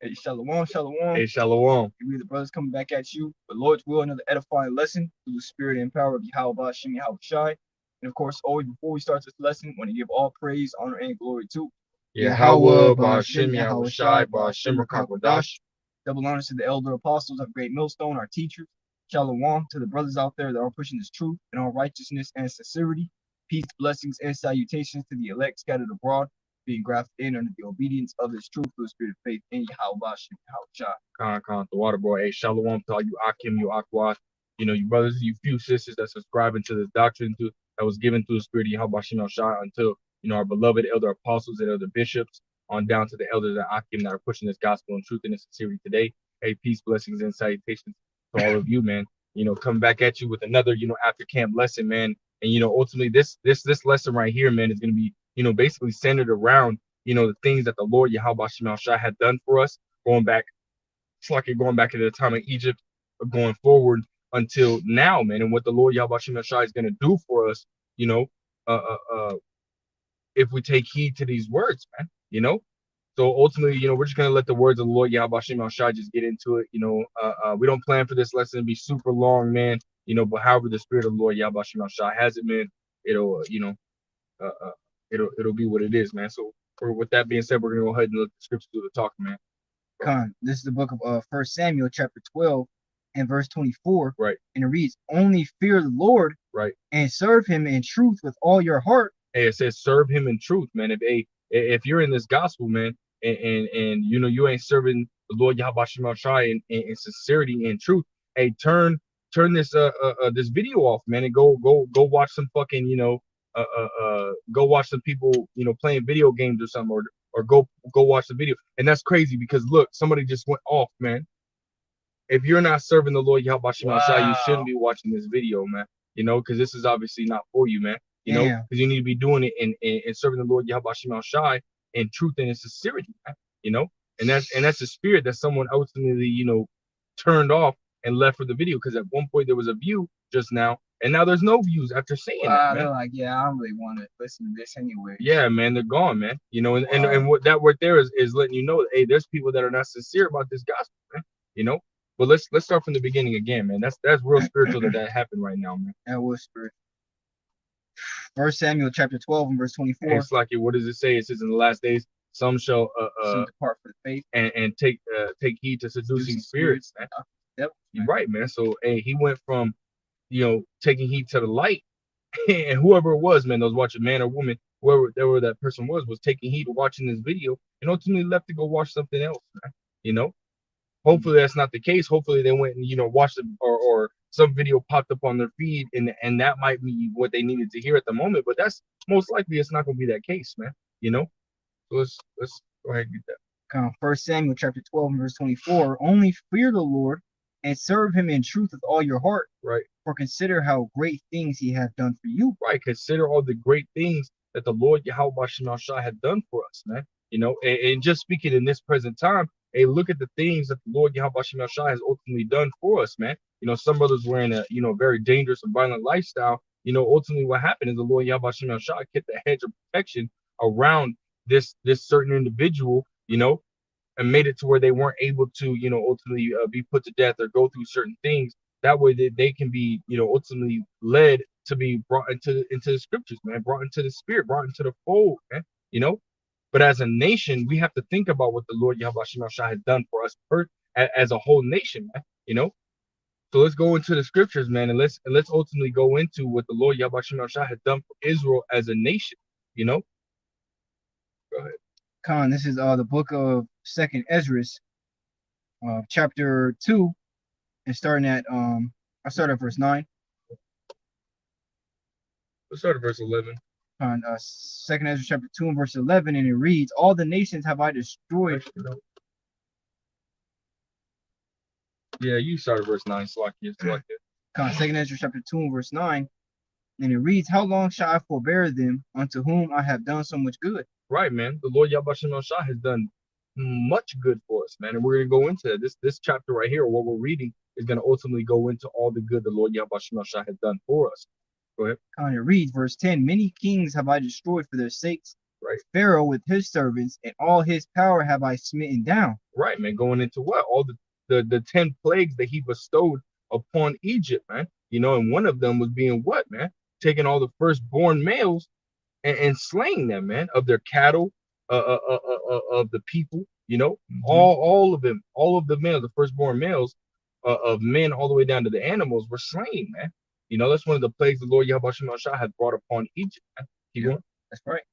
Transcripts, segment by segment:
Hey, shalom, shalom. Hey, Shalom. We the brothers coming back at you. But Lord's will, another edifying lesson through the spirit and power of Yahweh Shem Yahweh Shai. And of course, always before we start this lesson, I want to give all praise, honor, and glory to Yahweh, Yahweh, Ba'ashem, Ba'ashem, Yahweh Yahushai, Shai, Ba'ashem, Ba'ashem, Rakakwadash. Rakakwadash. Double honors to the elder apostles of Great Millstone, our teachers. Shalom to the brothers out there that are pushing this truth in all righteousness and sincerity. Peace, blessings, and salutations to the elect scattered abroad, being grafted in under the obedience of this truth through the spirit of faith in Yahweh Ba'ashem, Yahweh Shai. Khan, the water boy. Hey, Shalom to all you Akim, you Akwash. You brothers, you few sisters that subscribing to this doctrine that was given through the spirit of Yahweh Shem Shai until, our beloved elder apostles and elder bishops on down to the elders at Akim that are pushing this gospel and truth and sincerity today. Hey, peace, blessings, and salutations to all of you, man. Coming back at you with another, after camp lesson, man. And, ultimately this lesson right here, man, is going to be, basically centered around, the things that the Lord Yahweh Shem Shai had done for us going back. It's like you're going back into the time of Egypt, or going forward until now, man, and what the Lord Yahweh Shem Shai is going to do for us, you know, uh, uh, uh, if we take heed to these words, man. So ultimately, we're just going to let the words of the Lord Yahweh Shem Shai just get into it. We don't plan for this lesson to be super long, man, but however the spirit of the Lord Yahweh Shem Shai has it, man, it'll, uh, uh, it'll be what it is, man. So with that being said, we're going to go ahead and let the scriptures do the talking, man. Khan, this is the book of 1 Samuel chapter 12 and verse 24. Right. And it reads, only fear the Lord, right, and serve him in truth with all your heart. Hey, it says serve him in truth, man. If you're in this gospel, man, and you ain't serving the Lord Yahweh Shem Shai in sincerity and truth, hey, turn this this video off, man, and go watch some fucking go watch some people playing video games or something, or go watch the video. And that's crazy because look, somebody just went off, man. If you're not serving the Lord Yahweh Shem Shai, you shouldn't be watching this video, man. Because this is obviously not for you, man. Because you need to be doing it and serving the Lord Yahweh Shem Shai in truth and in sincerity, man. And that's the spirit that someone ultimately, turned off and left for the video. Because at one point there was a view just now, and now there's no views after saying that, man. They're like, yeah, I don't really want to listen to this anyway. Yeah, man, they're gone, man. And what that word there is letting you know that, hey, there's people that are not sincere about this gospel, man. But let's start from the beginning again, man. That's real spiritual that happened right now, man. That was spiritual. 1 Samuel chapter 12 and verse 24. It's like, what does it say? It says in the last days, some shall depart from the faith and take heed to seducing spirits. Yep. You're right, man. So hey, he went from taking heed to the light, and whoever it was, man, those watching, man or woman, whoever that person was taking heed to watching this video, and ultimately left to go watch something else, man. Hopefully that's not the case. Hopefully they went and watched it, or some video popped up on their feed, and that might be what they needed to hear at the moment. But that's most likely it's not going to be that case, man. So let's go ahead and get that. 1 Samuel chapter 12 and verse 24. Only fear the Lord and serve him in truth with all your heart. Right. For consider how great things he hath done for you. Right. Consider all the great things that the Lord Yahweh Shem Shai had done for us, man. And just speaking in this present time, hey, look at the things that the Lord Yahweh Shem Shai has ultimately done for us, man. Some brothers were in a very dangerous and violent lifestyle. Ultimately what happened is the Lord Yahweh Shem Shai kept the hedge of protection around this certain individual, and made it to where they weren't able to, ultimately be put to death or go through certain things. That way that they can be, ultimately led to be brought into the scriptures, man, brought into the spirit, brought into the fold, man. But as a nation, we have to think about what the Lord Yahweh Shem Shai has done for us as a whole nation, man. So let's go into the scriptures, man, and let's ultimately go into what the Lord Yahweh Shem Shai has done for Israel as a nation. Go ahead. Khan, this is the book of 2nd Ezra, chapter 2, and starting at I start at verse 9. Let's start at verse 11. On 2nd Ezra chapter 2 and verse 11, and it reads, all the nations have I destroyed. Yeah, you started verse 9, so like it. 2nd Ezra chapter 2 and verse 9, and it reads, how long shall I forbear them unto whom I have done so much good? Right, man. The Lord Yahweh Shem Shai has done much good for us, man. And we're going to go into that. This chapter right here, what we're reading, is going to ultimately go into all the good the Lord Yahweh Shem Shai has done for us. Go ahead. And it reads, verse 10, many kings have I destroyed for their sakes, Right. Pharaoh with his servants and all his power have I smitten down. Right, man. Going into what? All the 10 plagues that he bestowed upon Egypt, man. You know, and one of them was being what, man? Taking all the firstborn males and slaying them, man, of their cattle, of the people, you know, all of them, all of the males, the firstborn males of men, all the way down to the animals, were slain, man. You know, that's one of the plagues the Lord Yahweh Shah had brought upon Egypt, man. Keep going. That's right.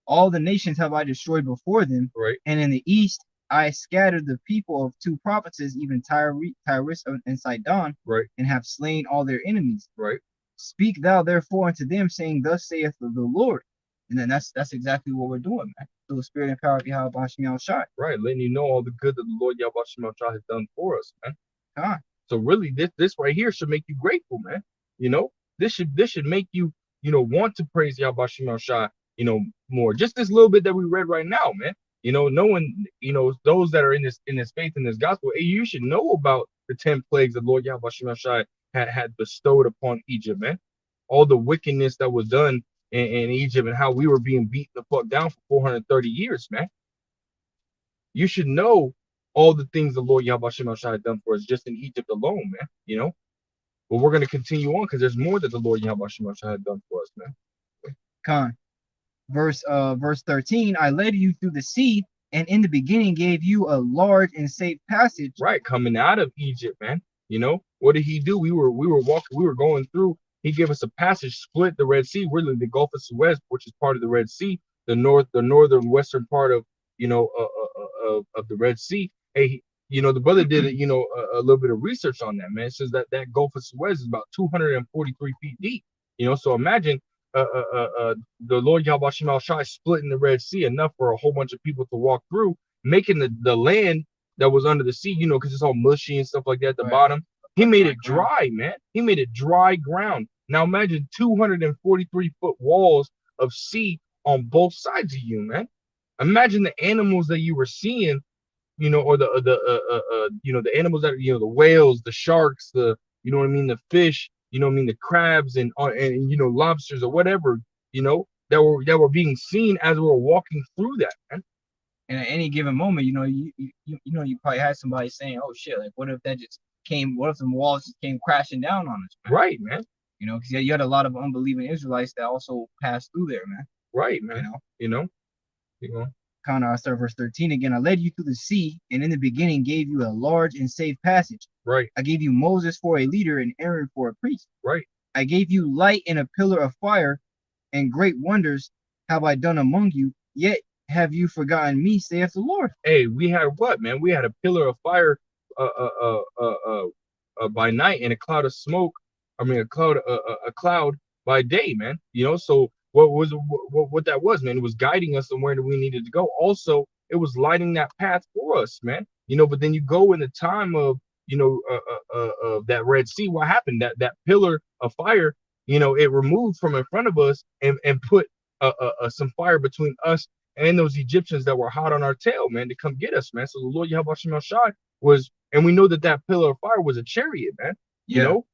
All the nations have I destroyed before them, Right. and in the east I scattered the people of 2 provinces, even Tyrus and Sidon, Right. and have slain all their enemies. Right. Speak thou therefore unto them, saying, Thus saith the Lord. And then that's exactly what we're doing, man. Through the spirit and power of Yahweh Bashim Shai. Right, letting you know all the good that the Lord Yahweh Shah has done for us, man. Ah. So really, this right here should make you grateful, man. You know, this should make you, you know, want to praise Yahweh Shah, you know, more. Just this little bit that we read right now, man. You know, knowing, you know, those that are in this faith in this gospel, hey, you should know about the 10 plagues that Lord Yahweh Shah had bestowed upon Egypt, man. All the wickedness that was done in Egypt and how we were being beaten the fuck down for 430 years, man. You should know all the things the Lord Yahweh Shah had done for us just in Egypt alone, man. You know, but we're going to continue on because there's more that the Lord Yahweh Shah had done for us, man. Con. Verse 13, I led you through the sea, and in the beginning gave you a large and safe passage. Right, coming out of Egypt, man. You know, what did he do? We were walking, we were going through. He gave us a passage, split the Red Sea, really the Gulf of Suez, which is part of the Red Sea, the northern western part of, you know, of the Red Sea. Hey, you know, the brother did you know, a little bit of research on that, man. It says that Gulf of Suez is about 243 feet deep. You know, so imagine the Lord Yahweh Shai splitting the Red Sea enough for a whole bunch of people to walk through, making the land that was under the sea, you know, because it's all mushy and stuff like that at the bottom. He made it dry, man. He made it dry ground. Now imagine 243-foot walls of sea on both sides of you, man. Imagine the animals that you were seeing, you know, or you know, the animals that, you know, the whales, the sharks, the, you know what I mean, the fish, you know what I mean, the crabs and you know, lobsters or whatever, you know, that were being seen as we were walking through that, man. And at any given moment, you know, you know, you probably had somebody saying, "Oh shit, like what if that just came? What if the walls just came crashing down on us?" Man? Right, man. You know, because you had a lot of unbelieving Israelites that also passed through there, man. Right, man. You know. Kind of, I start verse 13 again. I led you through the sea, and in the beginning gave you a large and safe passage. Right. I gave you Moses for a leader and Aaron for a priest. Right. I gave you light and a pillar of fire, and great wonders have I done among you. Yet have you forgotten me, saith the Lord. Hey, we had what, man? We had a pillar of fire by night and a cloud of smoke. I mean, a cloud by day, man. You know, so what that was, man? It was guiding us somewhere that we needed to go. Also, it was lighting that path for us, man. You know, but then you go in the time of, you know, of that Red Sea. What happened? That pillar of fire, you know, it removed from in front of us and put some fire between us and those Egyptians that were hot on our tail, man, to come get us, man. So the Lord Yahweh Shai was, and we know that pillar of fire was a chariot, man. You know,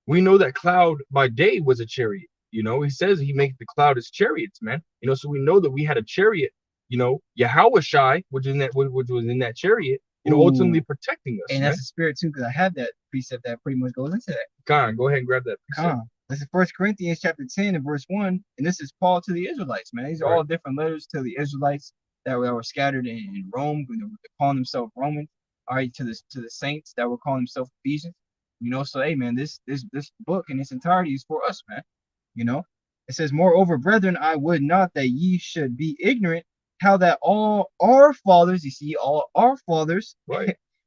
we know that cloud by day was a chariot. You know, he says he makes the cloud as chariots, man. You know, so we know that we had a chariot, you know, Yahweh Shai, which was in that chariot, you know, ultimately protecting us. And that's the spirit too, because I have that precept that pretty much goes into that. Go ahead and grab that precept. This is 1 Corinthians chapter 10 and verse 1, and this is Paul to the Israelites, man. These are all different letters to the Israelites that were scattered in Rome, they're calling themselves Romans. All right, to the saints that were calling themselves Ephesians. You know, so hey, man, this book in its entirety is for us, man. You know, it says, moreover, brethren, I would not that ye should be ignorant how that all our fathers, you see, all our fathers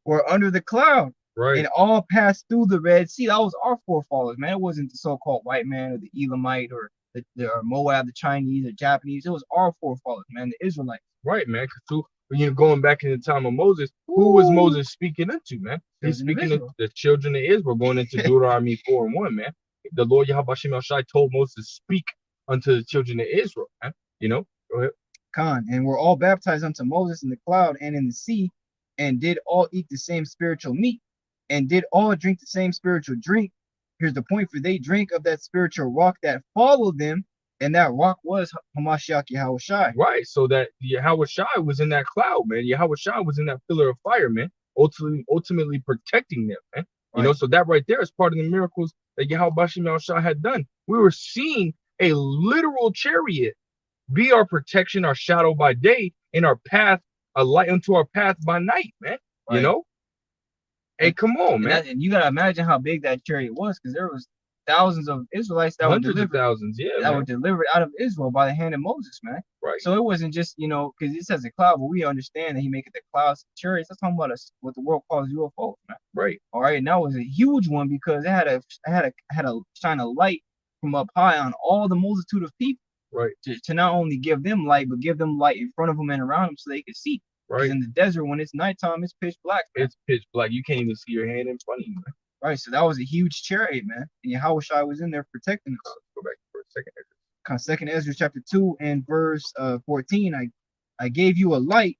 were under the cloud. Right. And all passed through the Red Sea. That was our forefathers, man. It wasn't the so-called white man or the Elamite or the Moab, the Chinese or Japanese. It was our forefathers, man, the Israelites. Right, man. Because you know, going back in the time of Moses, who was Moses speaking unto, man? He's speaking to the children of Israel, going into Deuteronomy 4:1, man. The Lord Yahweh Shai told Moses to speak unto the children of Israel, man. You know, go ahead. And we're all baptized unto Moses in the cloud and in the sea, and did all eat the same spiritual meat, and did all drink the same spiritual drink. Here's the point, for they drink of that spiritual rock that followed them, And that rock was Hamashiach Yahushai. Right. So that Yahweh Shai was in that cloud, man. Yahweh Shai was in that pillar of fire, man. Ultimately protecting them, man. You know, Right. so that right there is part of the miracles that Yahweh Bashim Shai had done. We were seeing a literal chariot be our protection, our shadow by day, and our path, a light unto our path by night, man. You Right. know? Hey, come on, And, man. and you gotta imagine how big that chariot was, because there was thousands of Israelites that Hundreds of thousands, yeah, were man. delivered out of Israel by the hand of Moses, man. Right. So it wasn't just, because it says a cloud, but we understand that he make it the clouds, chariots. That's talking about what the world calls UFOs, man. Right. All right, and that was a huge one because it had a shine a light from up high on all the multitude of people. Right. To not only give them light, but give them light in front of them and around them so they could see. Because Right. in the desert, when it's nighttime, it's pitch black, man. It's pitch black. You can't even see your hand in front of you, man. Right, so that was a huge chariot, man. And Yahushua was in there protecting us. Go back for a second. Second Ezra chapter 2 and verse 14. I gave you a light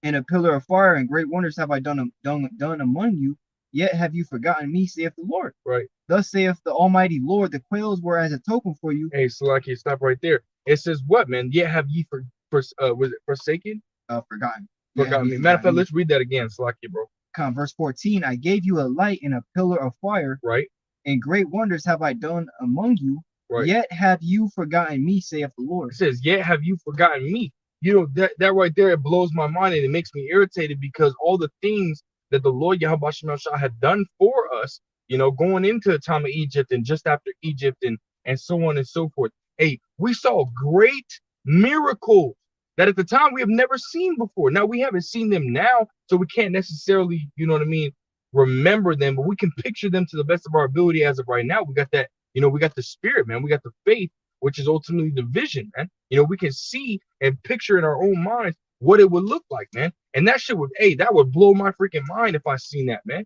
and a pillar of fire, and great wonders have I done among you. Yet have you forgotten me, saith the Lord. Right. Thus saith the Almighty Lord, the quails were as a token for you. Hey, Salaki, stop right there. It says what, man? Yet have ye was it forsaken? Forgotten. Forgotten me. Matter of fact, let's read that again, Salaki, bro. Verse 14. I gave you a light and a pillar of fire. Right. And great wonders have I done among you. Right. Yet have you forgotten me, saith the Lord. It says, yet have you forgotten me. You know, that right there, it blows my mind and it makes me irritated because all the things that the Lord Yahweh Shah had done for us, you know, going into the time of Egypt and just after Egypt and so on and so forth. Hey, we saw great miracles that at the time we have never seen before. Now, we haven't seen them now, so we can't necessarily, you know what I mean, remember them, but we can picture them to the best of our ability as of right now. We got that, you know, we got the spirit, man. We got the faith, which is ultimately the vision, man. You know, we can see and picture in our own minds what it would look like, man. And that shit would, hey, that would blow my freaking mind if I seen that, man.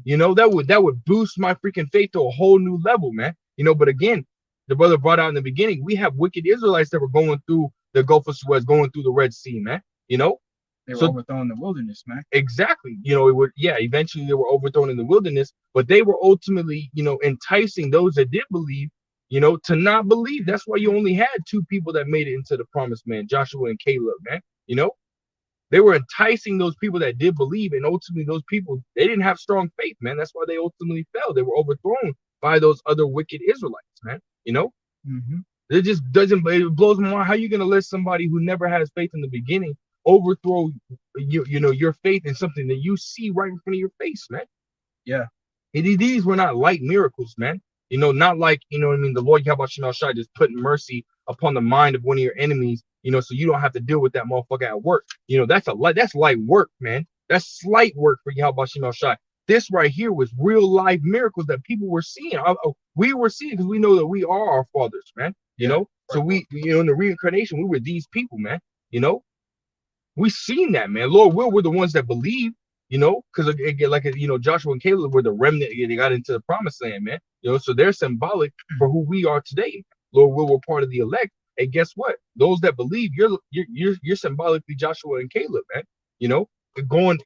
You know, that would boost my freaking faith to a whole new level, man. You know, but again, the brother brought out in the beginning, we have wicked Israelites that were going through the Gulf of Suez, going through the Red Sea, man. You know, they were overthrown in the wilderness, man. Exactly. You know, it would, yeah, eventually they were overthrown in the wilderness, but they were ultimately, you know, enticing those that did believe, you know, to not believe. That's why you only had two people that made it into the promised land, Joshua and Caleb, man. You know, they were enticing those people that did believe, and ultimately those people, they didn't have strong faith, man. That's why they ultimately fell. They were overthrown by those other wicked Israelites, man. You know, it just doesn't, it blows my mind. How you going to let somebody who never has faith in the beginning overthrow you know, your faith in something that you see right in front of your face, man? Yeah. These were not light miracles, man. You know, not like, you know what I mean, the Lord Yahweh Shai just putting mercy upon the mind of one of your enemies, you know, so you don't have to deal with that motherfucker at work. You know, that's light work, man. That's slight work for Yahweh Shai. This right here was real life miracles that people were seeing. We were seeing because we know that we are our fathers, man. You know, so we, you know, in the reincarnation, we were these people, man. You know, we seen that, man. Lord, we're the ones that believe, you know, because again, like, you know, Joshua and Caleb were the remnant. They got into the promised land, man. You know, so they're symbolic for who we are today. Lord, we're part of the elect. And guess what? Those that believe, you're symbolically Joshua and Caleb, man. You know,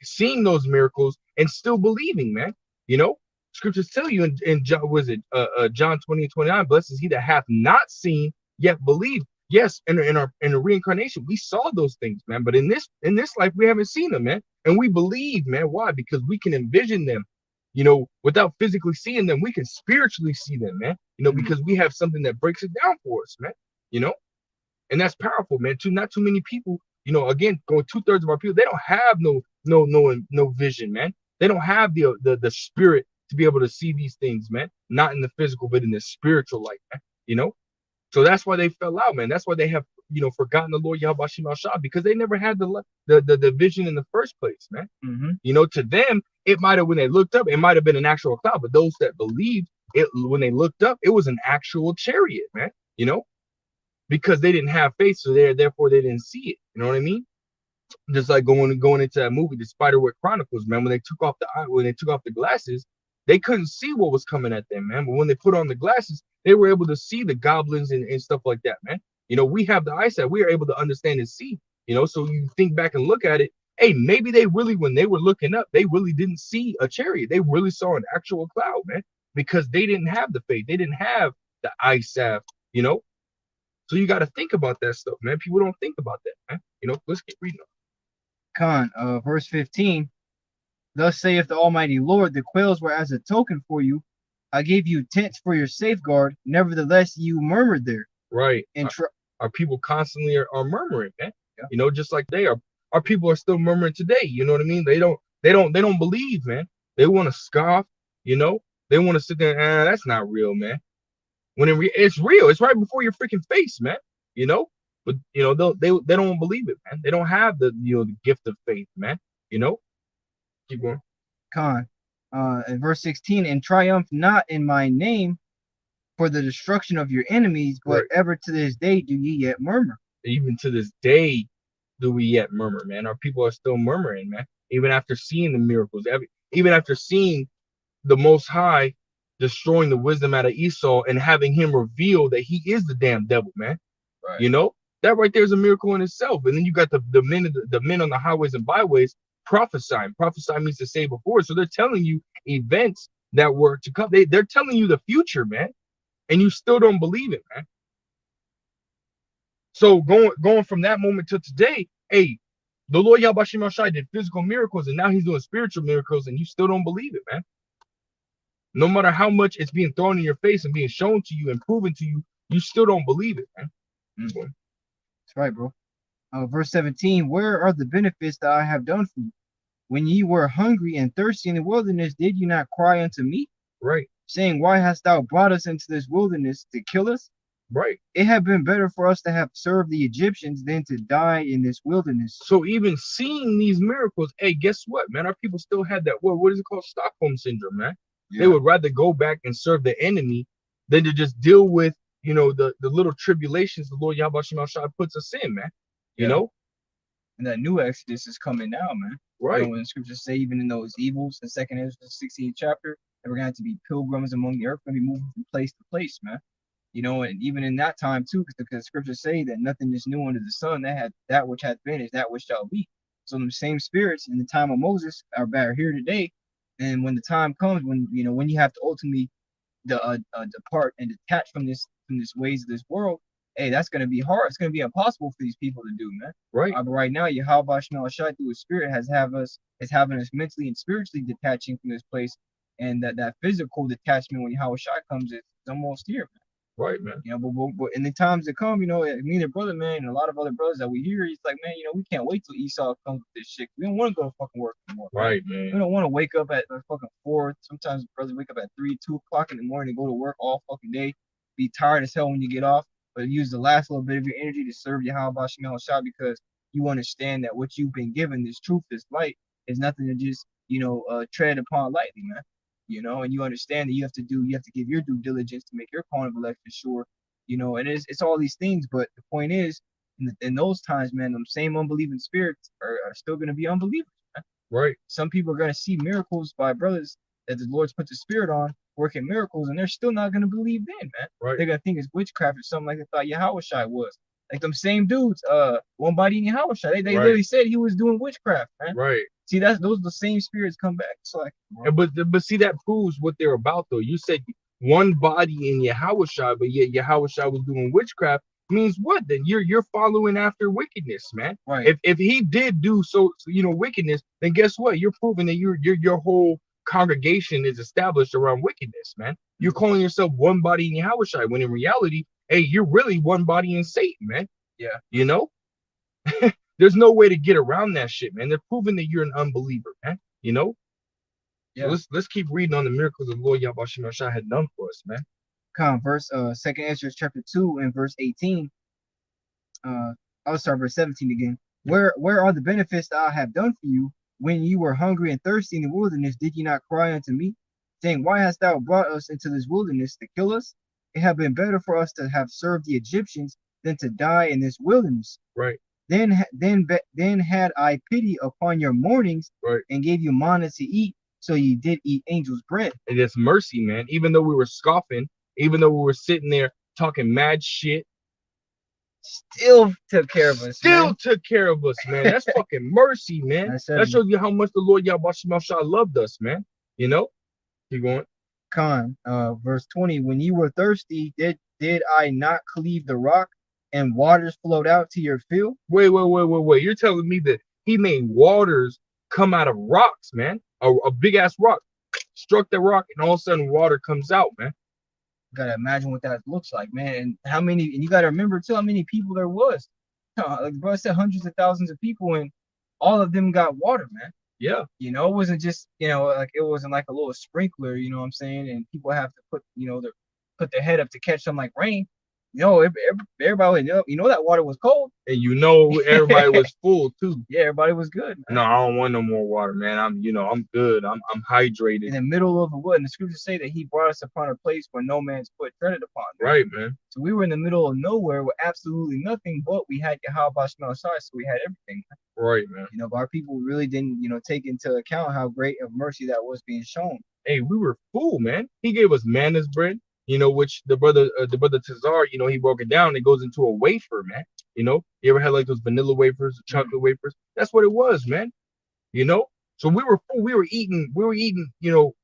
seeing those miracles and still believing, man. You know, scriptures tell you in John, John 20:29, blessed is he that hath not seen yet believed. Yes, in the reincarnation, we saw those things, man. But in this life, we haven't seen them, man. And we believe, man. Why? Because we can envision them, you know, without physically seeing them. We can spiritually see them, man. You know, because we have something that breaks it down for us, man. You know, and that's powerful, man. Not too many people, you know, again, going 2/3 of our people, they don't have no vision, man. They don't have the spirit to be able to see these things, man. Not in the physical, but in the spiritual light, man. You know. So that's why they fell out, man. That's why they have, you know, forgotten the Lord Yahweh Shah, because they never had the vision in the first place, man. You know, to them, it might have, when they looked up, it might have been an actual cloud, but those that believed it, when they looked up, it was an actual chariot, man. You know, because they didn't have faith, so therefore they didn't see it. You know what I mean? Just like going into that movie, the Spiderwick Chronicles, man. When they took off the glasses, they couldn't see what was coming at them, man. But when they put on the glasses, they were able to see the goblins and stuff like that, man. You know, we have the eyesight. We are able to understand and see, you know, so you think back and look at it. Hey, maybe they really, when they were looking up, they really didn't see a chariot. They really saw an actual cloud, man, because they didn't have the faith. They didn't have the eye salve, you know. So you got to think about that stuff, man. People don't think about that, man. You know, let's keep reading. Verse 15. Thus saith the Almighty Lord, the quails were as a token for you. I gave you tents for your safeguard. Nevertheless, you murmured there. Right. And our people constantly are murmuring, man. Yeah. You know, just like they are. Our people are still murmuring today. You know what I mean? They don't believe, man. They want to scoff. You know, they want to sit there and that's not real, man. When it's real, it's right before your freaking face, man. You know, but you know they don't believe it, man. They don't have the the gift of faith, man. You know, keep going. In verse 16, and triumph not in my name for the destruction of your enemies, but Right. ever to this day do ye yet murmur. Even to this day, do we yet murmur, man? Our people are still murmuring, man. Even after seeing the miracles, even after seeing the Most High destroying the wisdom out of Esau and having him reveal that he is the damn devil, man. Right. You know, that right there is a miracle in itself. And then you got the men on the highways and byways prophesying. Prophesy means to say before. So they're telling you events that were to come. They're telling you the future, man. And you still don't believe it, man. So going from that moment to today, hey, the Lord Yahweh Shem Shai did physical miracles, and now he's doing spiritual miracles, and you still don't believe it, man. No matter how much it's being thrown in your face and being shown to you and proven to you, you still don't believe it, man. That's right, bro. Verse 17, where are the benefits that I have done for you? When ye were hungry and thirsty in the wilderness, did you not cry unto me? Right. Saying, why hast thou brought us into this wilderness to kill us? Right. It had been better for us to have served the Egyptians than to die in this wilderness. So even seeing these miracles, hey, guess what, man? Our people still had that, what is it called? Stockholm syndrome, man. Yeah. They would rather go back and serve the enemy than to just deal with, you know, the little tribulations the Lord Yahweh Shem Shai puts us in, man. You know? And that new Exodus is coming now, man. Right. You know, when the scriptures say, even in those evils, the 2nd Ezra 16th chapter, that we're going to have to be pilgrims among the earth, going to be moving from place to place, man. You know, and even in that time too, because the scriptures say that nothing is new under the sun. That which hath been is that which shall be. So the same spirits in the time of Moses are here today. And when the time comes, when you have to ultimately depart and detach from this ways of this world, hey, that's going to be hard. It's going to be impossible for these people to do, man. Right. But right now, Yahweh Shem Shai through His Spirit is having us mentally and spiritually detaching from this place, and that physical detachment when Yahweh Shai comes is almost here, man. Right, man. You know, but in the times to come, you know, me and the brother, man, and a lot of other brothers that we hear, he's like, man, you know, we can't wait till Esau comes with this shit. We don't want to go to fucking work anymore. Right, man. We don't want to wake up at fucking 4. Sometimes brothers wake up at 3, 2 o'clock in the morning to go to work all fucking day. Be tired as hell when you get off, but use the last little bit of your energy to serve Yahweh Shem Shai, because you understand that what you've been given, this truth, this light, is nothing to just, tread upon lightly, man. You know, and you understand that you have to give your due diligence to make your point of election sure. You know, and it's all these things, but the point is, in those times, man, them same unbelieving spirits are still going to be unbelievers, man. Right. Some people are going to see miracles by brothers that the Lord's put the Spirit on, working miracles, and they're still not going to believe then, man. Right. They're going to think it's witchcraft or something like they thought Yahweh Shai was. Like them same dudes, one body in Yahweh Shai, they literally said he was doing witchcraft, man. Right. See, those are the same spirits come back. It's like, but see, that proves what they're about, though. You said one body in Yahweh Shai, but yet Yahweh Shai was doing witchcraft. Means what? Then you're following after wickedness, man. Right. If he did do so, wickedness, then guess what? You're proving that your whole congregation is established around wickedness, man. You're calling yourself one body in Yahweh Shai, when in reality, hey, you're really one body in Satan, man. Yeah. You know? There's no way to get around that shit, man. They're proving that you're an unbeliever, man. You know? Yeah. So let's keep reading on the miracles the Lord Yahweh Shem Shai had done for us, man. Verse 2nd Ezra chapter 2 and verse 18. I'll start verse 17 again. Where are the benefits that I have done for you? When you were hungry and thirsty in the wilderness, did you not cry unto me, saying, why hast thou brought us into this wilderness to kill us? It had been better for us to have served the Egyptians than to die in this wilderness. Right. Then had I pity upon your mournings, right, and gave you manna to eat, so you did eat angels' bread. And it's mercy, man. Even though we were scoffing, even though we were sitting there talking mad shit, still took care of us. Took care of us, man. That's fucking mercy, man. That shows you how much the Lord Yahweh Shem Shai loved us, man. You know? Keep going. Verse 20. When you were thirsty, did I not cleave the rock and waters flowed out to your field? Wait. You're telling me that he made waters come out of rocks, man? A big ass rock struck the rock, and all of a sudden water comes out, man. Gotta imagine what that looks like, man. And how many, and you gotta remember too how many people there was. Like bro said, hundreds of thousands of people, and all of them got water, man. Yeah. You know, it wasn't just, you know, like it wasn't like a little sprinkler, you know what I'm saying? And people have to put, you know, put their head up to catch something like rain. You know, everybody, you know that water was cold. And you know everybody was full too. Yeah, everybody was good, man. No, I don't want no more water, man. I'm good. I'm hydrated. In the middle of the wood, and the scriptures say that he brought us upon a place where no man's foot treaded upon. Man. Right, man. So we were in the middle of nowhere with absolutely nothing, but we had Yahweh Shemel Shai, so we had everything. Right, man. You know, but our people really didn't, you know, take into account how great of mercy that was being shown. Hey, we were full, man. He gave us manna's bread, you know, which the brother Tazar, you know, he broke it down. It goes into a wafer, man. You know, you ever had like those vanilla wafers, chocolate wafers? That's what it was, man. You know, so we were full. We were eating, you know,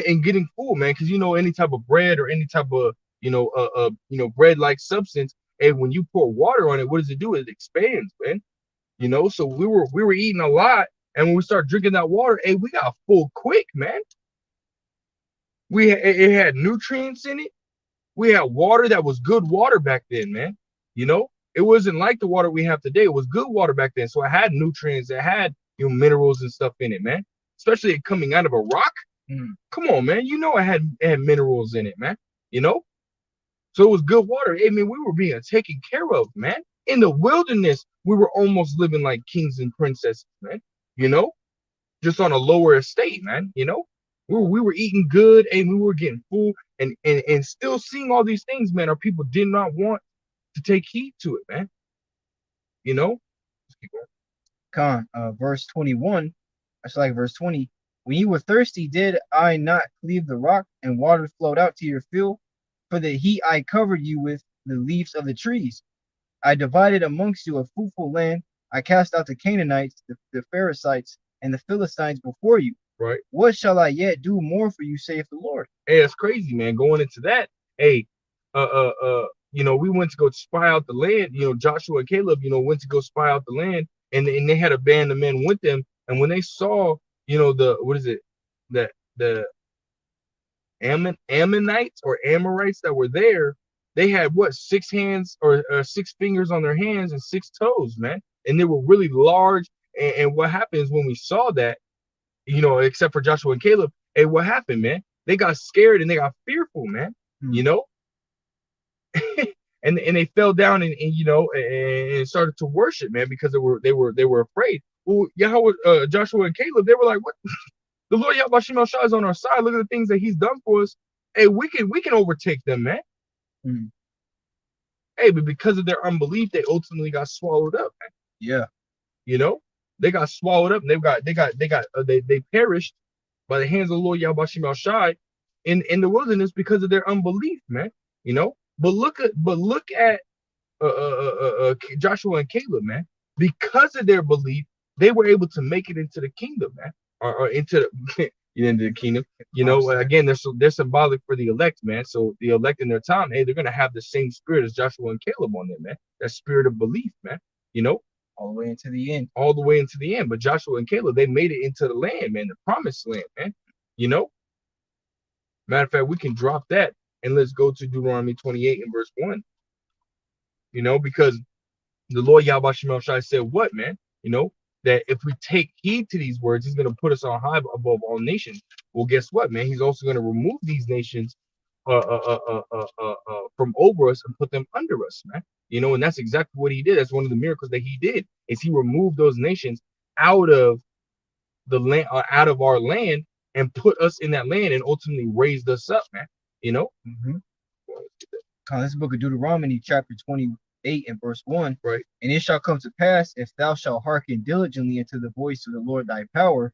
and getting full, man. Because you know, any type of bread or any type of bread-like substance, and when you pour water on it, what does it do? It expands, man. You know, so we were eating a lot, and when we start drinking that water, hey, we got full quick, man. It had nutrients in it. We had water that was good water back then, man. You know, it wasn't like the water we have today. It was good water back then, so it had nutrients. It had, you know, minerals and stuff in it, man. Especially it coming out of a rock. Come on, man. You know, it had minerals in it, man. You know, so it was good water. I mean, we were being taken care of, man. In the wilderness, we were almost living like kings and princesses, man. You know, just on a lower estate, man. You know, we were eating good and we were getting full, and still seeing all these things, man. Our people did not want to take heed to it, man. You know, let's keep going. Verse 21. That's like verse 20. When you were thirsty, did I not cleave the rock, and water flowed out to your field? For the heat I covered you with the leaves of the trees. I divided amongst you a fruitful land. I cast out the Canaanites, the Perizzites, and the Philistines before you. Right. What shall I yet do more for you, saith the Lord? Hey, it's crazy, man. Going into that, hey, you know, we went to go spy out the land. You know, Joshua and Caleb, you know, went to go spy out the land, and they had a band of men with them. And when they saw, you know, the Ammonites or Amorites that were there, they had what, 6 hands or 6 fingers on their hands and 6 toes, man. And they were really large. And what happens when we saw that, you know, except for Joshua and Caleb, hey, what happened, man? They got scared and they got fearful, man. You know, and they fell down and you know and started to worship, man, because they were afraid. Well, Yahweh, Joshua and Caleb, they were like, what? The Lord Yahweh Shemel Shai is on our side. Look at the things that he's done for us. Hey, we can overtake them, man. Hey, but because of their unbelief, they ultimately got swallowed up, man. Yeah. You know, they got swallowed up, and they perished by the hands of the Lord Yahweh Shemel Shai in the wilderness because of their unbelief, man. You know, but look at Joshua and Caleb, man. Because of their belief, they were able to make it into the kingdom, man, or into the kingdom. You know, again, they're symbolic for the elect, man. So the elect in their time, hey, they're gonna have the same spirit as Joshua and Caleb on them, man. That spirit of belief, man. You know, all the way into the end. All the way into the end. But Joshua and Caleb, they made it into the land, man, the promised land, man. You know. Matter of fact, we can drop that and let's go to Deuteronomy 28 and verse 1. You know, because the Lord Yahweh Shemel Shai said what, man? You know, that if we take heed to these words, he's going to put us on high above all nations. Well, guess what, man? He's also going to remove these nations from over us and put them under us, man. You know, and that's exactly what he did. That's one of the miracles that he did, is he removed those nations out of the land, out of our land, and put us in that land and ultimately raised us up, man. You know? This book of Deuteronomy, chapter 28 and verse 1. Right. And it shall come to pass, if thou shalt hearken diligently unto the voice of the Lord thy power,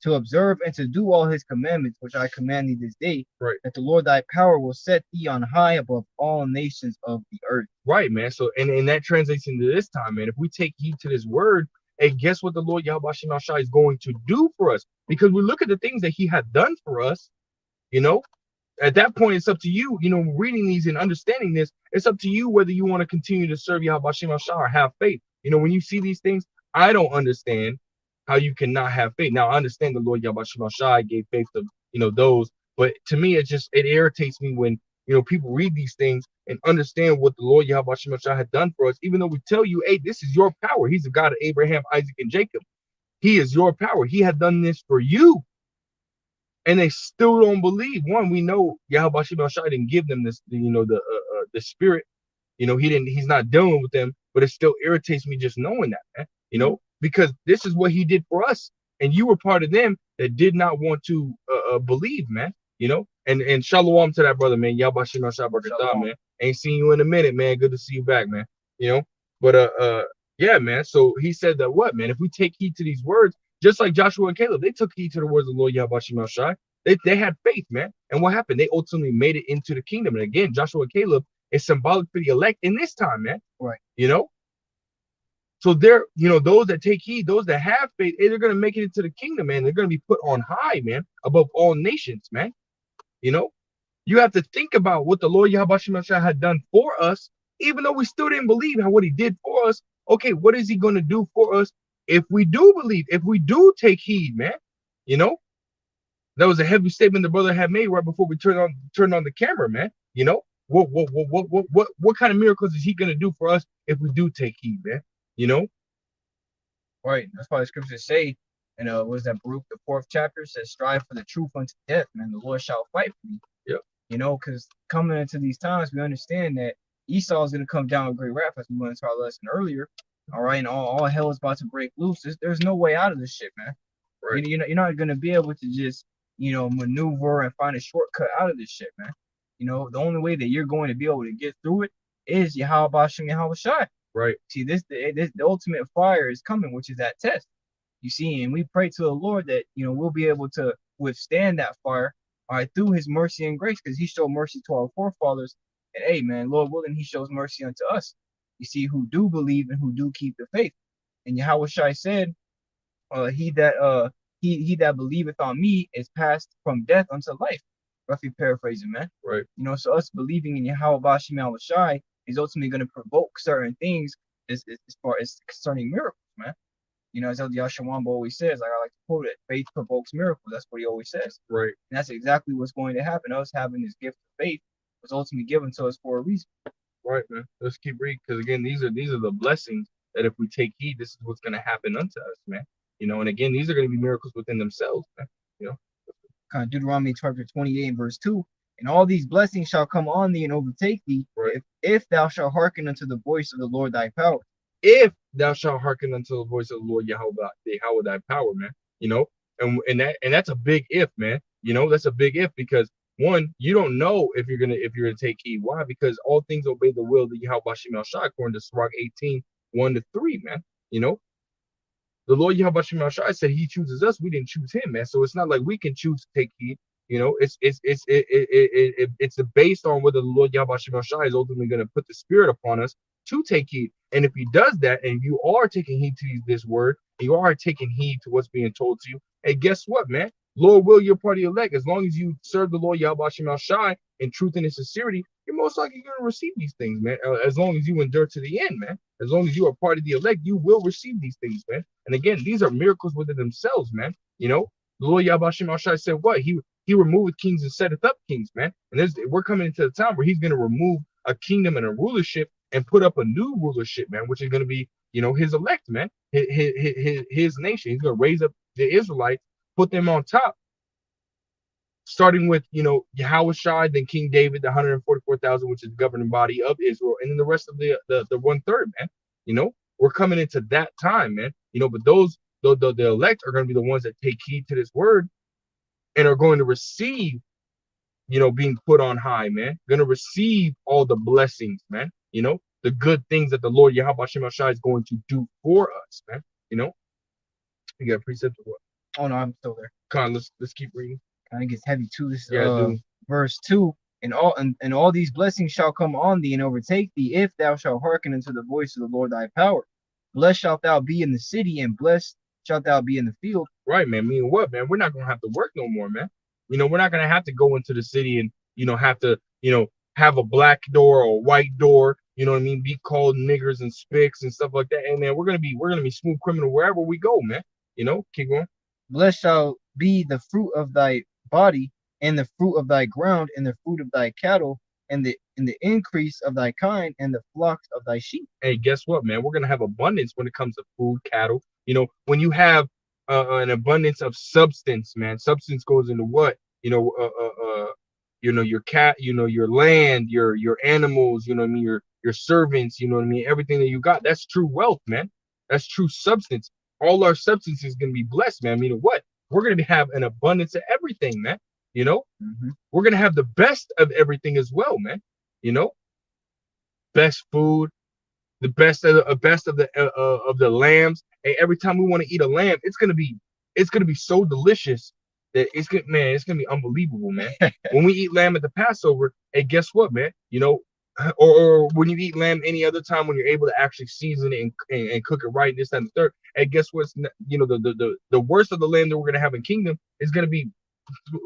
to observe and to do all his commandments, which I command thee this day, right, that the Lord thy power will set thee on high above all nations of the earth. Right, man. So, and that translates into this time, man. If we take heed to this word, and guess what the Lord Yahweh Shemel Shai is going to do for us? Because we look at the things that he had done for us, you know, at that point, it's up to you, reading these and understanding this, it's up to you whether you want to continue to serve Yahweh Shem Shah or have faith. When you see these things, I don't understand how you cannot have faith. Now, I understand the Lord Yahweh Shem Shah gave faith to, those, but to me, it irritates me when, people read these things and understand what the Lord Yahweh Shem Shah had done for us, even though we tell you, hey, this is your power. He's the God of Abraham, Isaac, and Jacob. He is your power. He had done this for you. And they still don't believe. One, we know Yahweh Shem Shah didn't give them this, the spirit. He's not dealing with them, but it still irritates me just knowing that, man. Because this is what he did for us. And you were part of them that did not want to believe, man. And shalom to that brother, man. Yahweh Shem Shah Barakatah, man. Ain't seen you in a minute, man. Good to see you back, man. But yeah, man. So he said that what, man? If we take heed to these words, just like Joshua and Caleb, they took heed to the words of the Lord Yahweh Shem Shah. They had faith, man. And what happened? They ultimately made it into the kingdom. And again, Joshua and Caleb is symbolic for the elect in this time, man. Right. So they're, those that take heed, those that have faith, they're going to make it into the kingdom, man. They're going to be put on high, man, above all nations, man. You have to think about what the Lord Yahweh Shem Shah had done for us, even though we still didn't believe what he did for us. Okay, what is he going to do for us if we do believe, if we do take heed, man? That was a heavy statement the brother had made right before we turned on the camera, man. What kind of miracles is he going to do for us if we do take heed, man? Right. That's why the scriptures say, and was that Baruch, the 4th chapter, says, strive for the truth unto death, man. The Lord shall fight for you. Yeah. Because coming into these times, we understand that Esau is going to come down with great wrath, as we went into our lesson earlier. All right, and all hell is about to break loose. There's no way out of this shit, man. Right. You're not going to be able to just, maneuver and find a shortcut out of this shit, man. The only way that you're going to be able to get through it is Yahweh Shem Yahweh Shai. Right. See, the ultimate fire is coming, which is that test. You see, and we pray to the Lord that, we'll be able to withstand that fire, all right, through his mercy and grace, because he showed mercy to our forefathers. And hey, man, Lord willing, he shows mercy unto us. You see, who do believe and who do keep the faith. And Yahweh Shai said, he that believeth on me is passed from death unto life. Roughly paraphrasing, man. Right. So us believing in Yahweh Shem Yahweh Shai is ultimately going to provoke certain things as far as concerning miracles, man. As Elder Yashawamba always says, like I like to quote it, faith provokes miracles. That's what he always says. Right. And that's exactly what's going to happen. Us having this gift of faith was ultimately given to us for a reason. Right, man. Let's keep reading, because again, these are the blessings that if we take heed, this is what's going to happen unto us, man. And again, these are going to be miracles within themselves, man. Deuteronomy chapter 28, verse 2. And all these blessings shall come on thee and overtake thee, right, if thou shalt hearken unto the voice of the Lord thy power. If thou shalt hearken unto the voice of the Lord Yahweh thy power, man. And that's a big if, man. That's a big if, because one, you don't know if you're gonna take heed. Why? Because all things obey the will of Yahweh Shem Shah, according to Sirach 18, 1-3, man. The Lord Yahweh Shem Shah said he chooses us, we didn't choose him, man. So it's not like we can choose to take heed. It's based on whether the Lord Yahweh Shem Shah is ultimately going to put the spirit upon us to take heed. And if he does that, and you are taking heed to this word, you are taking heed to what's being told to you, and guess what, man? Lord will, you're part of the elect. As long as you serve the Lord Yahweh Shem Shah in truth and in sincerity, you're most likely going to receive these things, man. As long as you endure to the end, man. As long as you are part of the elect, you will receive these things, man. And again, these are miracles within themselves, man. The Lord Yahweh Shem Shah said what? He removeth kings and setteth up kings, man. And we're coming into the time where he's going to remove a kingdom and a rulership and put up a new rulership, man, which is going to be, his elect, man, his nation. He's going to raise up the Israelites, put them on top, starting with, Yahweh Shai, then King David, the 144,000, which is the governing body of Israel, and then the rest of the 1/3, man. We're coming into that time, man. But those, the elect are going to be the ones that take heed to this word and are going to receive, being put on high, man. Going to receive all the blessings, man. The good things that the Lord Yahweh Shem Shah is going to do for us, man. You got a precept or what? Oh no, I'm still there. Come on, let's keep reading. Kind of gets heavy too. This dude. Verse 2. And all these blessings shall come on thee and overtake thee, if thou shalt hearken unto the voice of the Lord thy power. Blessed shalt thou be in the city, and blessed shalt thou be in the field. Right, man. Meaning what, man? We're not gonna have to work no more, man. We're not gonna have to go into the city have to, have a black door or a white door, you know what I mean, be called niggers and spics and stuff like that. And man, we're gonna be smooth criminal wherever we go, man. Keep going. Blessed shall be the fruit of thy body, and the fruit of thy ground, and the fruit of thy cattle, and the increase of thy kind, and the flocks of thy sheep. Hey, guess what, man? We're gonna have abundance when it comes to food, cattle. When you have an abundance of substance, man. Substance goes into what? Your cat, your land, your animals, you know what I mean, your servants, you know what I mean, everything that you got. That's true wealth, man. That's true substance. All our substance is gonna be blessed, man. What? We're gonna have an abundance of everything, man. We're gonna have the best of everything as well, man. Best food, the best of the lambs. Hey, every time we want to eat a lamb, it's gonna be so delicious that it's gonna be unbelievable, man. When we eat lamb at the Passover, hey, guess what, man? Or when you eat lamb any other time, when you're able to actually season it and cook it right, this and the third. Hey, guess what's the worst of the lamb that we're gonna have in kingdom is gonna be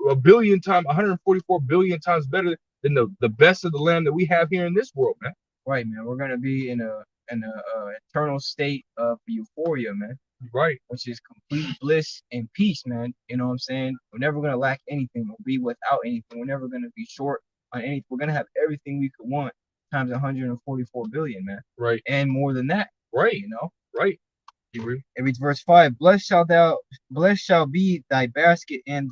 144 billion times better than the best of the lamb that we have here in this world, man. Right, man. We're gonna be in a eternal state of euphoria, man. Right. Which is complete bliss and peace, man. You know what I'm saying? We're never gonna lack anything. We'll be without anything. We're never gonna be short on anything. We're gonna have everything we could want times 144 billion, man. Right. And more than that. Right. Right. It reads verse 5. Blessed shall be thy basket, and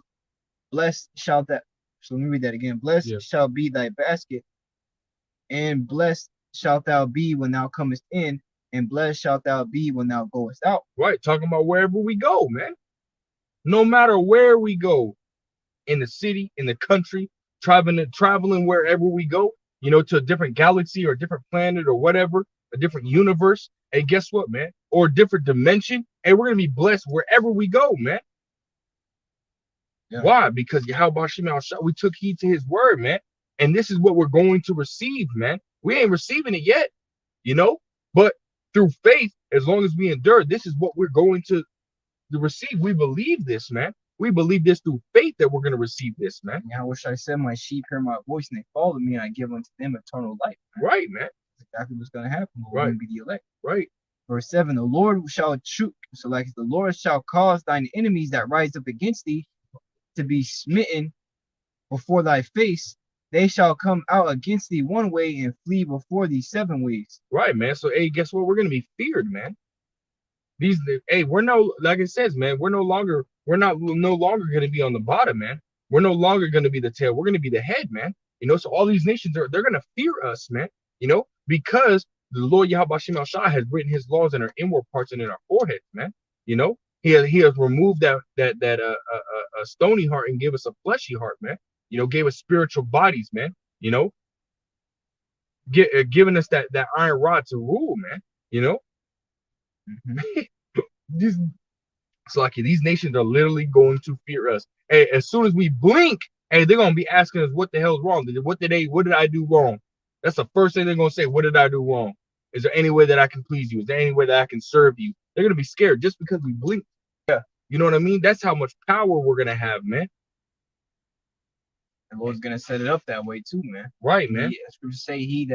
blessed shall that. So let me read that again. Blessed shall be thy basket, and blessed shalt thou be when thou comest in, and blessed shalt thou be when thou goest out. Right, talking about wherever we go, man. No matter where we go, in the city, in the country, traveling wherever we go, to a different galaxy or a different planet or whatever, a different universe. Hey, guess what, man? Or a different dimension. Hey, we're gonna be blessed wherever we go, man. Yeah. Why? Because Yahweh we took heed to his word, man. And this is what we're going to receive, man. We ain't receiving it yet, but through faith, as long as we endure, this is what we're going to receive. We believe this, man. We believe this through faith that we're going to receive this, man. Yeah, I wish I said my sheep hear my voice and they follow me, and I give unto them eternal life. Man. Right, man. That's exactly what's going to happen. We're going to be the elect. Right. Verse 7, the Lord shall the Lord shall cause thine enemies that rise up against thee to be smitten before thy face. They shall come out against thee one way and flee before thee 7 ways. Right, man. So, hey, guess what? We're going to be feared, man. Like it says, man, we're no longer going to be on the bottom, man. We're no longer going to be the tail. We're going to be the head, man. So all these nations they're going to fear us, man. Because the Lord Yahweh Shem Shah has written his laws in our inward parts and in our foreheads, man. He has removed that stony heart and gave us a fleshy heart, man. Gave us spiritual bodies, man. Giving us that iron rod to rule, man. These nations are literally going to fear us. Hey, as soon as we blink, hey, they're gonna be asking us what the hell's wrong. What did I do wrong? That's the first thing they're gonna say. What did I do wrong? Is there any way that I can please you? Is there any way that I can serve you? They're gonna be scared just because we blink. Yeah, you know what I mean? That's how much power we're gonna have, man. The Lord's gonna set it up that way too, man. Right, man. Scripture say he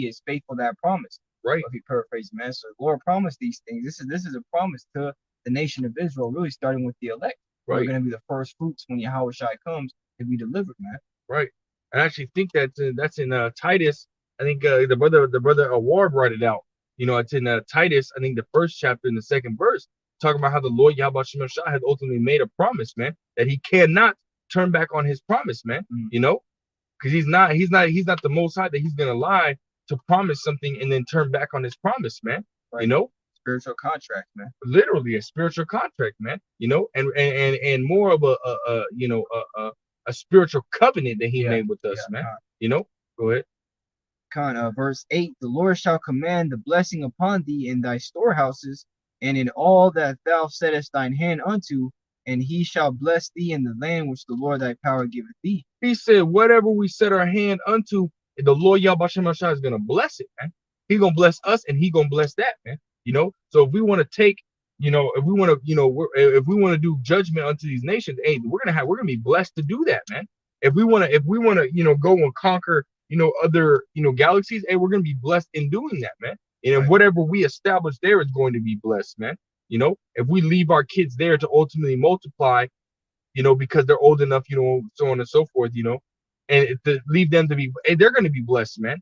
is faithful that promise. Right. If you paraphrase, man. So the Lord promised these things. This is a promise to the nation of Israel, really starting with the elect. Right. We're gonna be the first fruits when Yahweh Shai comes to be delivered, man. Right. I actually think that's in Titus. I think the brother Awar brought it out. It's in Titus. I think the first chapter in the second verse, talking about how the Lord Yahweh Shem Shah has ultimately made a promise, man, that he cannot turn back on his promise, man. Because he's not the Most High that he's gonna lie to promise something and then turn back on his promise, man. Right. Spiritual contract, man. Literally a spiritual contract, man. And more of a spiritual covenant that he made with us, man. Go ahead. Verse 8, the Lord shall command the blessing upon thee in thy storehouses and in all that thou settest thine hand unto, and he shall bless thee in the land which the Lord thy power giveth thee. He said, whatever we set our hand unto, the Lord Yahweh Shem Shah is gonna bless it, man. He's gonna bless us and he gonna bless that, man. So if we want to take, if we want to, if we want to do judgment unto these nations, hey, we're gonna be blessed to do that, man. If we wanna, go and conquer, other, galaxies, hey, we're gonna be blessed in doing that, man. And Right. whatever we establish there is going to be blessed, man. If we leave our kids there to ultimately multiply, because they're old enough, so on and so forth, and to leave them to be, hey, they're gonna be blessed, man.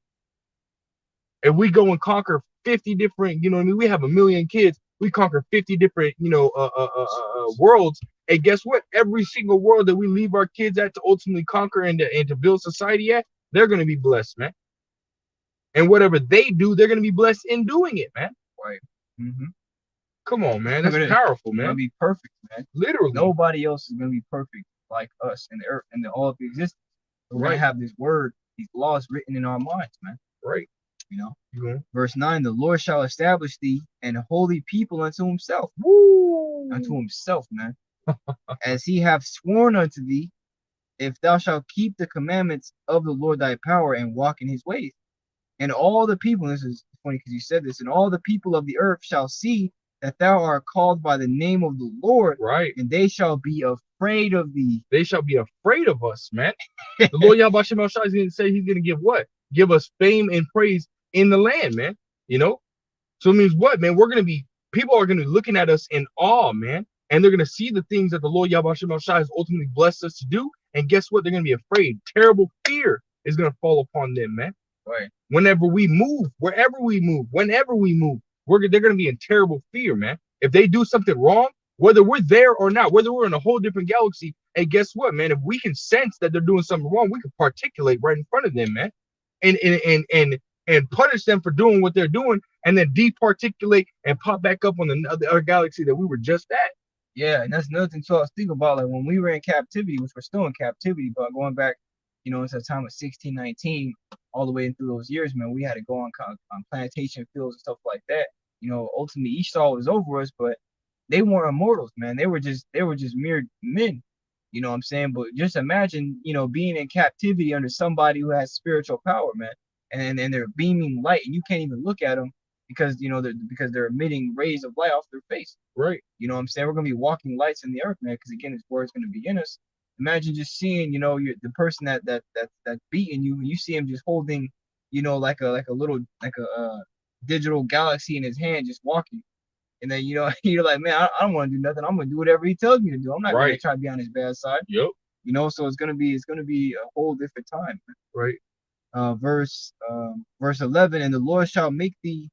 If we go and conquer 50 different, what I mean, we have 1,000,000 kids, we conquer 50 different, worlds. And guess what? Every single world that we leave our kids at to ultimately conquer and to build society at, they're going to be blessed, man. And whatever they do, they're going to be blessed in doing it, man. Right. Mm-hmm. Come on, man. They're That's gonna, powerful, they're gonna man. be perfect, man. Literally. Nobody else is gonna be perfect like us in the earth and the all of existence. We're gonna Right. have this word, these laws written in our minds, man. Right. You know. Verse 9, the Lord shall establish thee an holy people unto himself. Woo. Unto himself, man. As he hath sworn unto thee, if thou shalt keep the commandments of the Lord thy power and walk in his ways. And all the people, this is funny because you said this, and all the people of the earth shall see that thou art called by the name of the Lord, right? And they shall be afraid of thee. They shall be afraid of us, man. The Lord Yahweh Shem El Shai is going to say he's going to give what? Give us fame and praise in the land, man. So it means what, man? People are going to be looking at us in awe, man. And they're going to see the things that the Lord Yahweh Shem El Shai has ultimately blessed us to do. And guess what? They're going to be afraid. Terrible fear is going to fall upon them, man. Right. Whenever we move, wherever we move, whenever we move, they're going to be in terrible fear, man. If they do something wrong, whether we're there or not, whether we're in a whole different galaxy, hey, guess what, man? If we can sense that they're doing something wrong, we can particulate right in front of them, man, and punish them for doing what they're doing, and then departiculate and pop back up on the other galaxy that we were just at. Yeah, and that's another thing too. I was thinking about, like, when we were in captivity, which we're still in captivity, but going back, into the time of 1619, all the way through those years, man, we had to go on plantation fields and stuff like that. Ultimately Esau was over us, but they weren't immortals, man. They were just mere men. You know what I'm saying? But just imagine, being in captivity under somebody who has spiritual power, man, and they're beaming light, and you can't even look at them because they're emitting rays of light off their face. Right. You know what I'm saying? We're gonna be walking lights in the earth, man. Because again, His word's gonna be in us. Imagine just seeing, the person that's beating you, and you see him just holding, like a little digital galaxy in his hand, just walking. And then you're like, man, I don't want to do nothing. I'm gonna do whatever he tells me to do. I'm not gonna try to be on his bad side. Yep. So it's gonna be a whole different time. Right. Verse 11, and the Lord shall make thee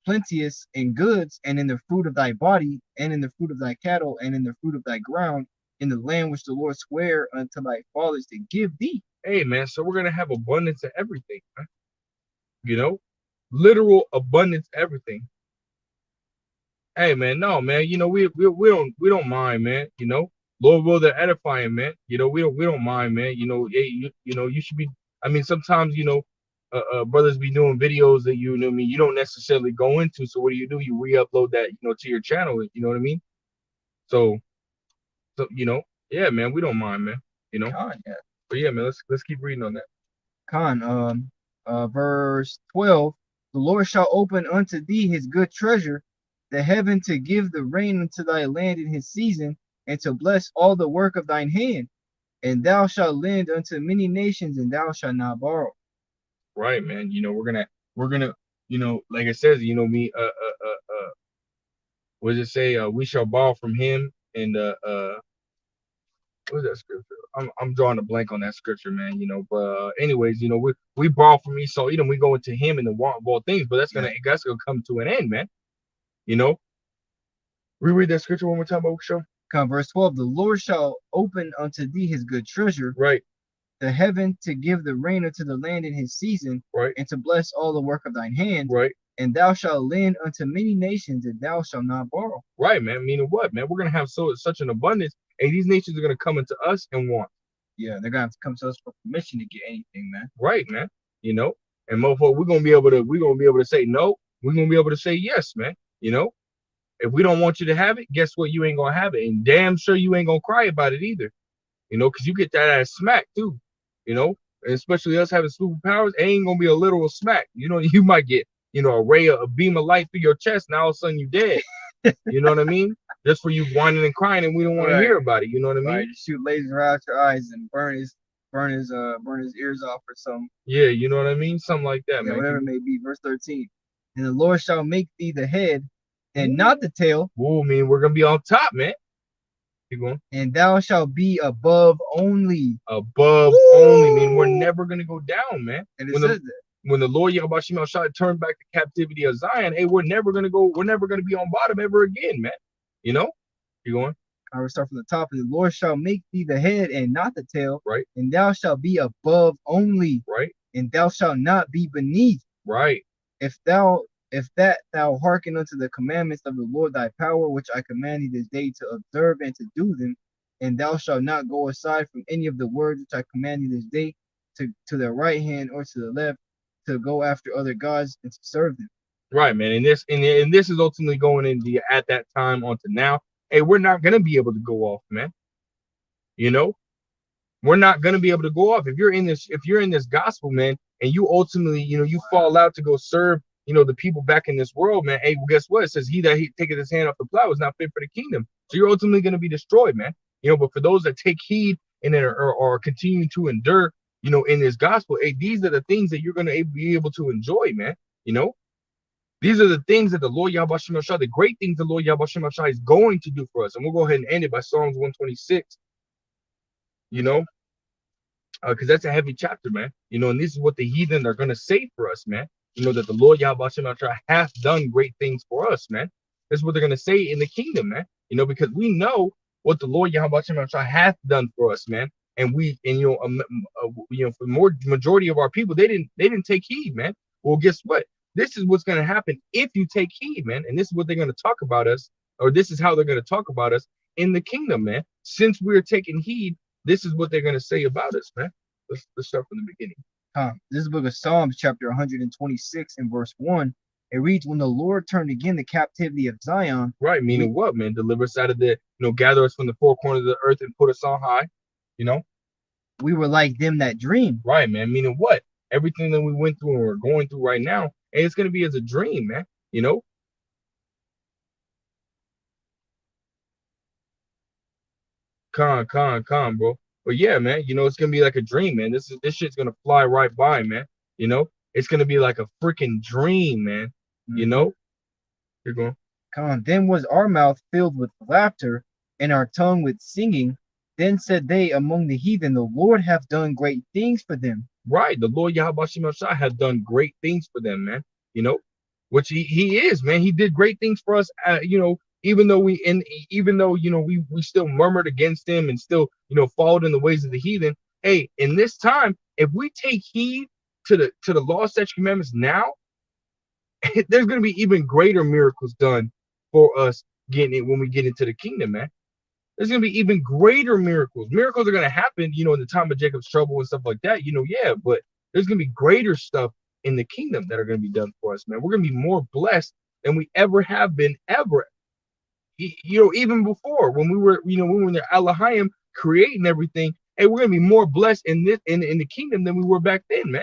plenteous in goods, and in the fruit of thy body, and in the fruit of thy cattle, and in the fruit of thy ground, in the land which the Lord sware unto thy fathers to give thee. Hey, man, so we're gonna have abundance of everything, man. Literal abundance, everything. Hey, man, no, man, we don't mind, man. Lord will they're edifying, man. We don't mind, man. Hey, you should be. I mean, sometimes brothers be doing videos that you don't necessarily go into. So what do? You re-upload that to your channel. You know what I mean? So yeah, man, we don't mind, man. Con, yeah. But yeah, man, let's keep reading on that. Con, verse 12, the Lord shall open unto thee his good treasure, the heaven, to give the rain unto thy land in his season, and to bless all the work of thine hand. And thou shalt lend unto many nations, and thou shalt not borrow. Right, man. We're gonna, like it says, me, what does it say? We shall borrow from him, and what is that scripture? I'm drawing a blank on that scripture, man. But anyways, we borrow from Esau, we go into him in the want of all things, but that's gonna come to an end, man. Reread that scripture one more time, Show. Verse 12, the Lord shall open unto thee his good treasure, right, the heaven, to give the rain unto the land in his season, right, and to bless all the work of thine hands, right. And thou shalt lend unto many nations, and thou shalt not borrow. Right, man. Meaning what, man? We're gonna have such an abundance, and these nations are gonna come into us and want. Yeah, they're gonna have to come to us for permission to get anything, man. Right, man. And motherfucker, we're gonna be able to say no. We're gonna be able to say yes, man. If we don't want you to have it, guess what? You ain't gonna have it, and damn sure you ain't gonna cry about it either. Because you get that ass smack too. And especially us having superpowers, it ain't gonna be a literal smack. You might get a beam of light through your chest, and all of a sudden you dead. You know what I mean? Just for you whining and crying, and we don't want to hear about it. You know what I mean? Right. Shoot lasers out your eyes and burn his burn his ears off or something. Yeah, you know what I mean? Something like that, Yeah, man. whatever it may be. Verse 13. And the Lord shall make thee the head and not the tail, Whoa, man, we're gonna be on top, man. Keep going. and thou shalt be above only. Above only, man. We're never gonna go down, man. And it When says the that. when the Lord Yahweh Shema Shai turned back the captivity of Zion, hey, we're never gonna be on bottom ever again, man. You know? You going? I will start from the top. And the Lord shall make thee the head and not the tail, Right, and thou shalt be above only, right, and thou shalt not be beneath. right. If that thou hearken unto the commandments of the Lord thy power, which I command thee this day to observe and to do them, and thou shalt not go aside from any of the words which I command thee this day, to the right hand or to the left, to go after other gods and to serve them. Right, man. And this is ultimately going in the at that time onto now. Hey, we're not gonna be able to go off, man. You know, we're not gonna be able to go off. If you're in this gospel, man, and you ultimately, you fall out to go serve, the people back in this world, man. Hey, well, guess what? It says he taketh his hand off the plow is not fit for the kingdom. So you're ultimately gonna be destroyed, man. But for those that take heed and are continuing to endure, in this gospel, hey, these are the things that you're gonna be able to enjoy, man. These are the things that the Lord Yahweh Shem Shai, the great things the Lord Yahweh Shem Shai is going to do for us. And we'll go ahead and end it by Psalms 126, because that's a heavy chapter, man. And this is what the heathen are going to say for us, man. That the Lord Yahweh Shem Shai hath done great things for us, man. That's what they're going to say in the kingdom, man. Because we know what the Lord Yahweh Shem Shai hath done for us, man. And for more majority of our people, they didn't take heed, man. Well, guess what? This is what's going to happen if you take heed, man. And this is what they're going to talk about us, or this is how they're going to talk about us in the kingdom, man. Since we're taking heed, this is what they're going to say about us, man. Let's start from the beginning. This is the book of Psalms, chapter 126, and verse 1. It reads, when the Lord turned again the captivity of Zion. Right, meaning what, man? Deliver us out of the, gather us from the four corners of the earth and put us on high, We were like them that dream. Right, man. Meaning what? Everything that we went through and we're going through right now, and it's going to be as a dream, man. Con, bro. But yeah, man, it's gonna be like a dream, man. This shit's gonna fly right by, man. It's gonna be like a freaking dream, man. You're going. Con, then was our mouth filled with laughter, and our tongue with singing. Then said they among the heathen, the Lord hath done great things for them. Right, the Lord Yahweh Shem Shai has done great things for them, man. Which he is, man. He did great things for us. Even though we still murmured against him and still followed in the ways of the heathen. Hey, in this time, if we take heed to the law, statutes, commandments now, there's going to be even greater miracles done for us getting it when we get into the kingdom, man. There's going to be even greater miracles. Miracles are going to happen, in the time of Jacob's trouble and stuff like that, yeah, but there's going to be greater stuff in the kingdom that are going to be done for us, man. We're going to be more blessed than we ever have been, ever. Even before when we were in the Elohim creating everything, hey, we're gonna be more blessed in the kingdom than we were back then, man.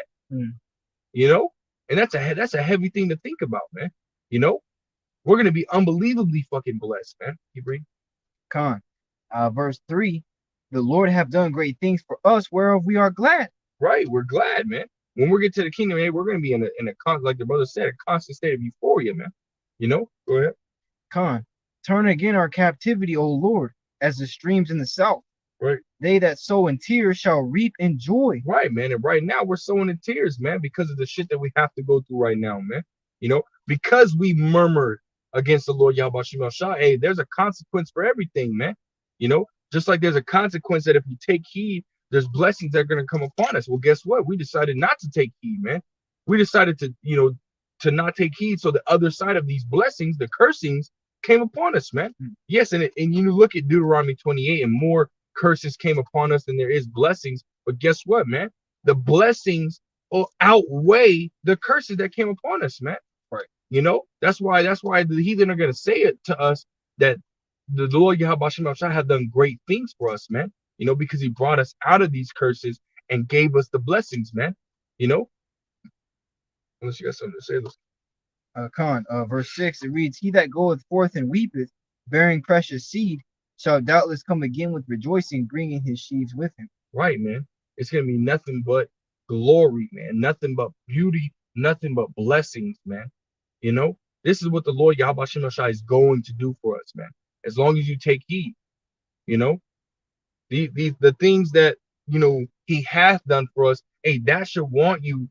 And that's a heavy thing to think about, man. We're gonna be unbelievably fucking blessed, man. Keep reading. Con, verse 3, the Lord have done great things for us, whereof we are glad. Right, we're glad, man. When we get to the kingdom, hey, we're gonna be in a like the brother said, a constant state of euphoria, man. Go ahead. Con, turn again our captivity, O Lord, as the streams in the south. Right. They that sow in tears shall reap in joy. Right, man. And right now we're sowing in tears, man, because of the shit that we have to go through right now, man. Because we murmured against the Lord Yahweh Shem Shai. Hey, there's a consequence for everything, man. Just like there's a consequence that if we take heed, there's blessings that are going to come upon us. Well, guess what? We decided not to take heed, man. We decided to, to not take heed. So the other side of these blessings, the cursings, came upon us, man. Yes, and you look at Deuteronomy 28, and more curses came upon us than there is blessings. But guess what, man? The blessings will outweigh the curses that came upon us, man. Right. That's why the heathen are gonna say it to us that the Lord Yahweh Shem Shai had done great things for us, man. Because he brought us out of these curses and gave us the blessings, man. Unless you got something to say, verse 6, it reads, he that goeth forth and weepeth, bearing precious seed, shall doubtless come again with rejoicing, bringing his sheaves with him. Right, man. it's gonna be nothing but glory, man. Nothing but beauty, nothing but blessings, man. You know, this is what the Lord Yahweh Shem Shai is going to do for us, man. As long as you take heed, you know, the things that He hath done for us. Hey, that should want you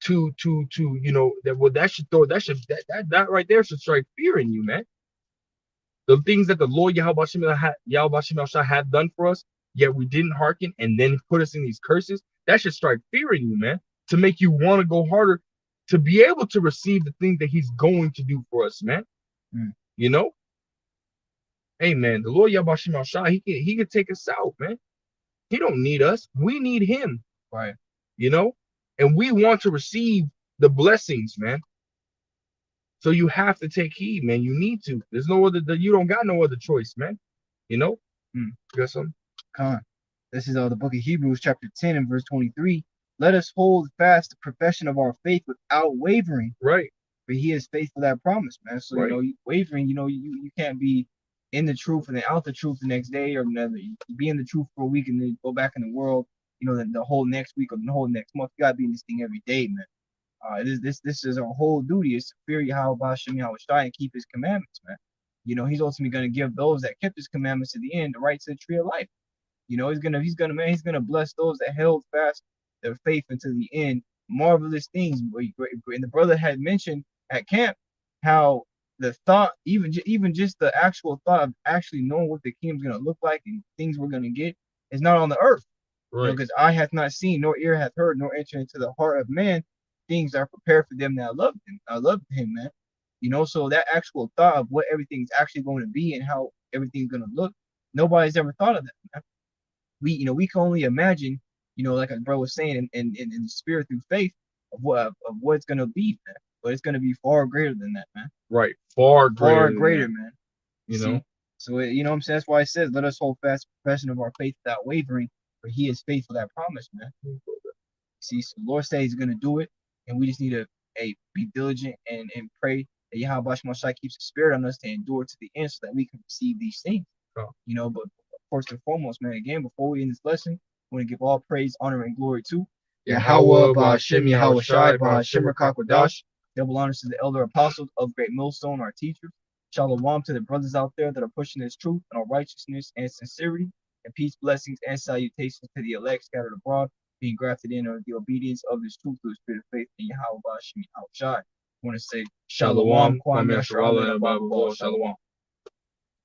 to that should throw that right there should strike fear in you, man. The things that the Lord Yahweh Shem Shai had done for us, yet we didn't hearken, and then put us in these curses. That should strike fear in you, man, to make you want to go harder, to be able to receive the things that He's going to do for us, man. You know, hey, man, the Lord Yahweh Shem Shai, He can take us out, man. He don't need us. We need Him, Right. you know, and we want to receive the blessings, man. So you have to take heed, man. You need to. There's no other. You don't got no other choice, man. You know. You got something? This is the book of Hebrews, chapter 10 and verse 23. Let us hold fast the profession of our faith without wavering. Right. For He is faithful that promise, man. So Right. Wavering, you can't be in the truth and then out the truth the next day, or another. You be in the truth for a week and then go back in the world. The whole next week or the whole next month. You gotta be in this thing every day, man. This is our whole duty, is to fear Yahweh Shem Shai and keep His commandments, man. He's ultimately going to give those that kept His commandments to the end the right to the tree of life. He's gonna bless those that held fast their faith until the end. Marvelous things. And the brother had mentioned at camp how the thought, even just the actual thought of actually knowing what the kingdom's gonna look like and things we're gonna get, is not on the earth. Right. Because eye hath not seen, nor ear hath heard, nor entered into the heart of man things are prepared for them that love Him. I love Him, man. So that actual thought of what everything's actually going to be and how everything's going to look, nobody's ever thought of that, man. We can only imagine, like a bro was saying, in the spirit through faith of what it's going to be, man. But it's going to be far greater than that, man. Right. Far greater, man. You know. So what I'm saying, that's why it says, "Let us hold fast the profession of our faith without wavering, for He is faithful that promise," man. So the Lord says He's going to do it. And we just need to be diligent and pray that Yahweh Shai keeps the spirit on us to endure to the end, so that we can receive these things. But first and foremost, man, again, before we end this lesson, we want to give all praise, honor, and glory to Yahweh Ba'Shem Yahweh Shai Ba'Shem Rakakwadash. Double honors to the elder apostles of Great Millstone, our teachers. Shalom to the brothers out there that are pushing this truth and our righteousness and sincerity. And peace, blessings, and salutations to the elect scattered abroad, being grafted in under the obedience of this truth through the spirit of faith in Yahweh Ba'Shem Yahweh Shai. I want to say Shalom, Kwame Asherallah, and Bible Shalom.